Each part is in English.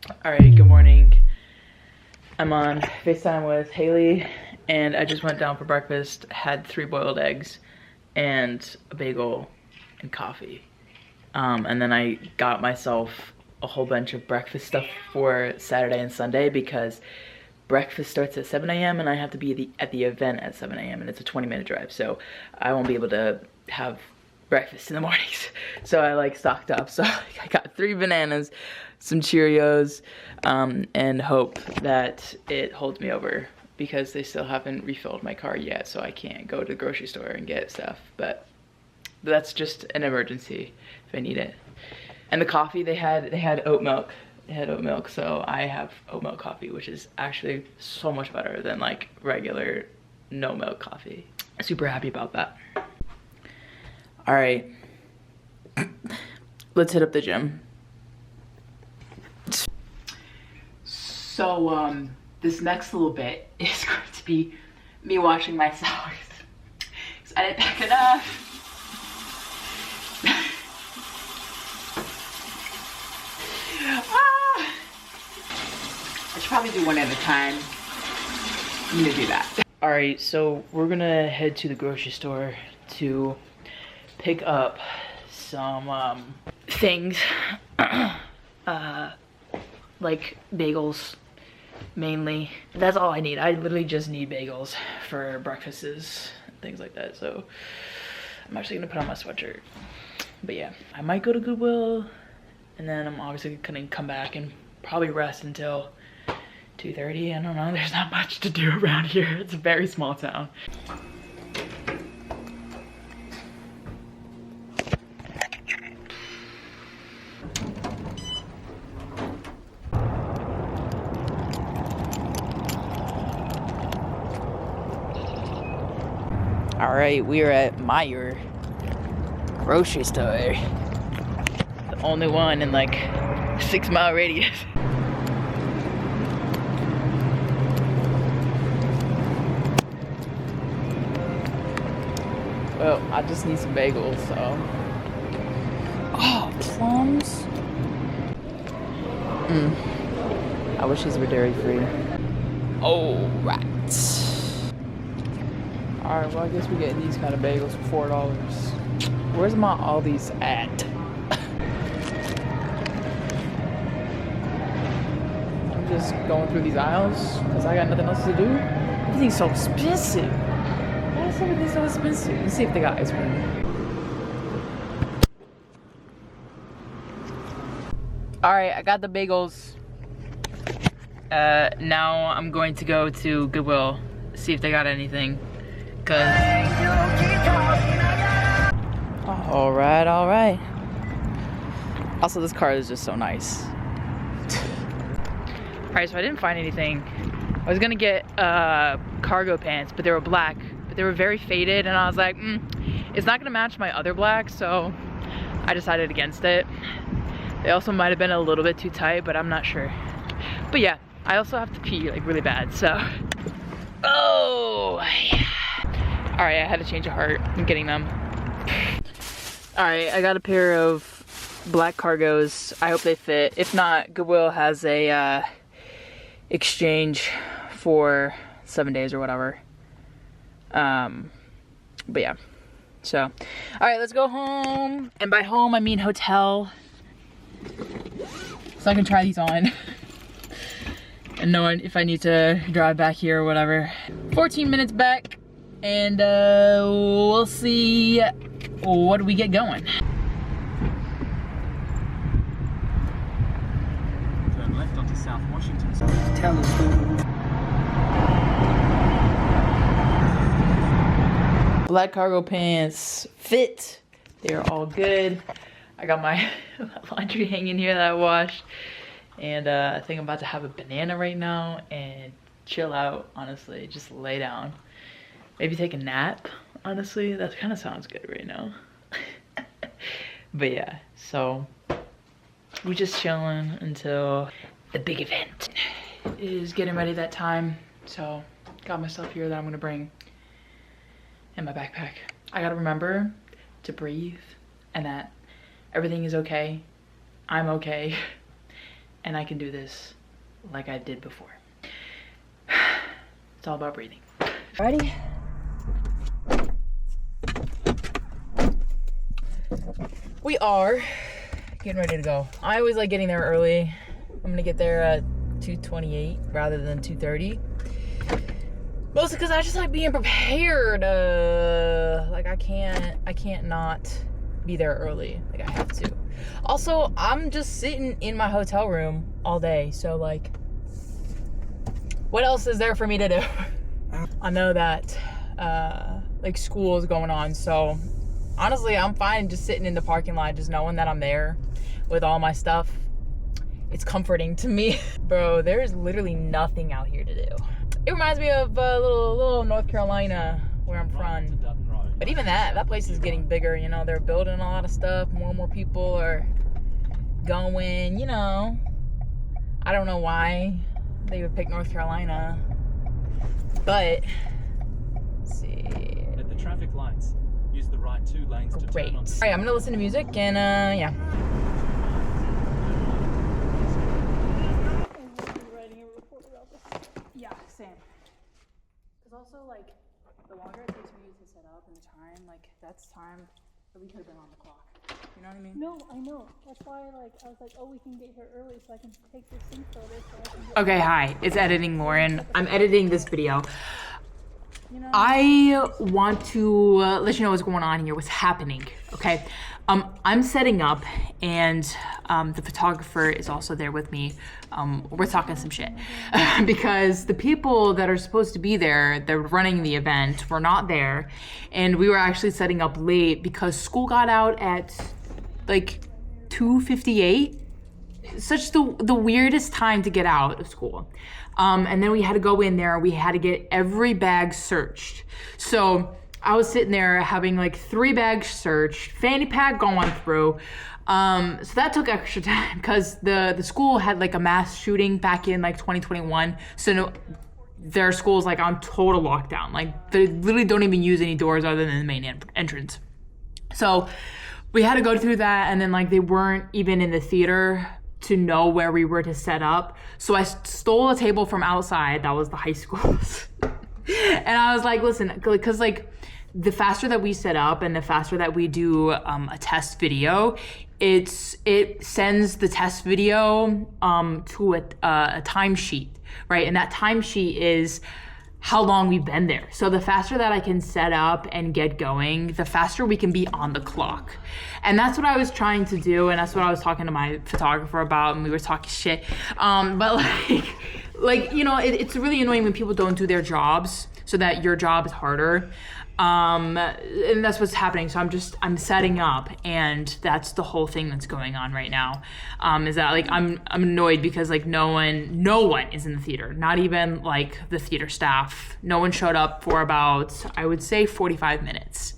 Alright, good morning. I'm on FaceTime with Haley and I just went down for breakfast, had 3 boiled eggs and a bagel and coffee. And then I got myself a whole bunch of breakfast stuff for Saturday and Sunday because breakfast starts at 7 a.m. and I have to be at the event at 7 a.m. and it's a 20-minute drive, so I won't be able to have breakfast in the mornings. So I like stocked up. So I got 3 bananas, some Cheerios, and hope that it holds me over because they still haven't refilled my car yet, so I can't go to the grocery store and get stuff. But that's just an emergency if I need it. And the coffee they had oat milk. They had oat milk, so I have oat milk coffee, which is actually so much better than like regular no milk coffee. Super happy about that. All right, let's hit up the gym. So this next little bit is going to be me washing my socks because I didn't pack enough. I should probably do one at a time. I'm gonna do that. All right, so we're gonna head to the grocery store to pick up some things, like bagels mainly. That's all I need. I literally just need bagels for breakfasts and things like that. So I'm actually gonna put on my sweatshirt. But yeah, I might go to Goodwill and then I'm obviously gonna come back and probably rest until 2:30. I don't know, there's not much to do around here. It's a very small town. All right, we are at Mohr grocery store. The only one in like 6-mile radius. Well, I just need some bagels, so. Oh, plums. I wish these were dairy free. Oh, right. Alright, well I guess we're getting these kind of bagels for $4. Where's my Aldi's at? I'm just going through these aisles because I got nothing else to do. Everything's so expensive. Why is everything so expensive? Let's see if they got ice cream. Alright, I got the bagels. Now I'm going to go to Goodwill, see if they got anything. All right. Also, this car is just so nice. All right, so I didn't find anything. I was gonna get cargo pants, but they were black, but they were very faded, and I was like, it's not gonna match my other black, so I decided against it. They also might have been a little bit too tight, but I'm not sure. But yeah, I also have to pee like really bad, so. Oh, yeah. All right, I had to change of heart. I'm getting them. All right, I got a pair of black cargos. I hope they fit. If not, Goodwill has a exchange for 7 days or whatever. But yeah, so. All right, let's go home. And by home, I mean hotel. So I can try these on. And know if I need to drive back here or whatever. 14 minutes back. And we'll see what we get going. Turn left onto South Washington. Telescope. Black cargo pants fit. They're all good. I got my laundry hanging here that I washed. And I think I'm about to have a banana right now and chill out, honestly. Just lay down. Maybe take a nap, honestly. That kind of sounds good right now. But yeah, so we're just chilling until the big event is getting ready that time. So got my stuff here that I'm gonna bring in my backpack. I gotta remember to breathe and that everything is okay. I'm okay. and I can do this like I did before. It's all about breathing. Ready? We are getting ready to go. I always like getting there early. I'm gonna get there at 2:28 rather than 2:30. Mostly because I just like being prepared. Like I can't not be there early. Like I have to. Also, I'm just sitting in my hotel room all day, so like, what else is there for me to do? I know that like school is going on, so honestly, I'm fine just sitting in the parking lot, just knowing that I'm there with all my stuff. It's comforting to me. Bro, there's literally nothing out here to do. It reminds me of little North Carolina, where I'm from. But even that place is getting bigger, you know, they're building a lot of stuff. More and more people are going, you know. I don't know why they would pick North Carolina, but let's see. At the traffic lights, use the right 2 lanes to turn on. Alright, I'm gonna listen to music and yeah. Yeah, same. Because also, like, the longer it takes me to set up and the time, like, that's time that we could have been on the clock. You know what I mean? No, I know. That's why, like, I was like, oh, we can get here early so I can take this sync photo so I can get Okay, hi. It's editing Lauren. I'm editing this video. I want to let you know what's going on here, what's happening, okay? I'm setting up, and the photographer is also there with me. We're talking some shit because the people that are supposed to be there, they're running the event, were not there, and we were actually setting up late because school got out at like 2:58. Such the weirdest time to get out of school. And then we had to go in there, we had to get every bag searched. So I was sitting there having like 3 bags searched, fanny pack going through. So that took extra time because the school had like a mass shooting back in like 2021. So no, their school's like on total lockdown. Like they literally don't even use any doors other than the main entrance. So we had to go through that, and then like they weren't even in the theater to know where we were to set up. So I stole a table from outside. That was the high school's. And I was like, listen, because like the faster that we set up and the faster that we do a test video, it sends the test video to a timesheet, right? And that timesheet is how long we've been there. So the faster that I can set up and get going, the faster we can be on the clock. And that's what I was trying to do, and that's what I was talking to my photographer about, and we were talking shit. But like you know, it's really annoying when people don't do their jobs so that your job is harder. And that's what's happening. So I'm setting up, and that's the whole thing that's going on right now. Is that like I'm annoyed because like no one is in the theater, not even like the theater staff. No one showed up for about, I would say, 45 minutes.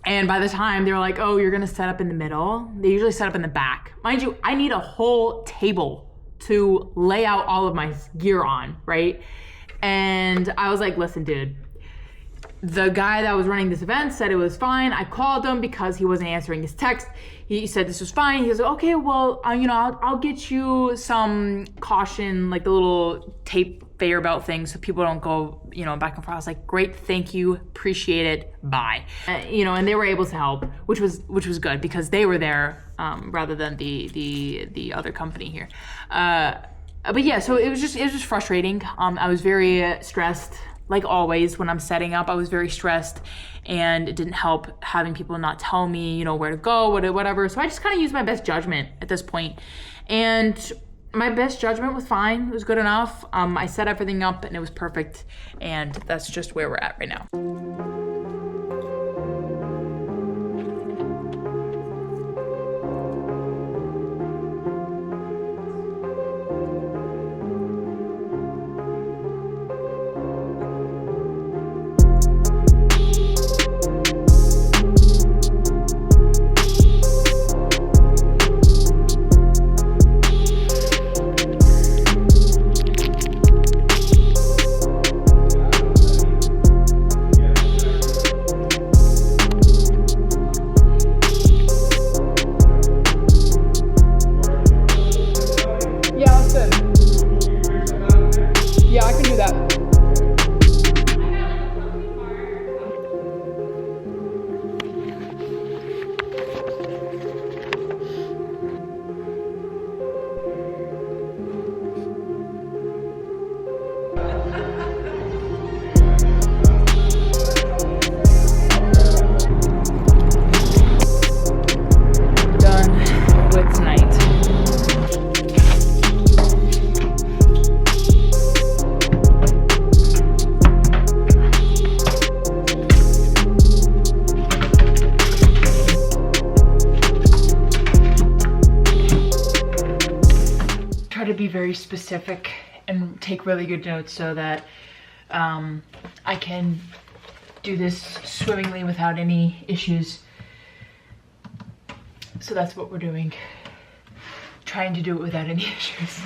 And by the time they were like, oh, you're gonna set up in the middle, they usually set up in the back. Mind you, I need a whole table to lay out all of my gear on, right? And I was like, listen, dude, the guy that was running this event said it was fine. I called him because he wasn't answering his text. He said this was fine. He was like, okay, well, you know, I'll get you some caution, like the little tape conveyor belt thing so people don't go, you know, back and forth. I was like, great, thank you, appreciate it, bye. You know, and they were able to help, which was good because they were there rather than the other company here. But yeah, so it was just frustrating. I was very stressed, like always when I'm setting up. I was very stressed, and it didn't help having people not tell me, you know, where to go, whatever. So I just kind of used my best judgment at this point, and my best judgment was fine. It was good enough. I set everything up and it was perfect, and that's just where we're at right now. do that. To be very specific and take really good notes so that I can do this swimmingly without any issues. So that's what we're doing. Trying to do it without any issues.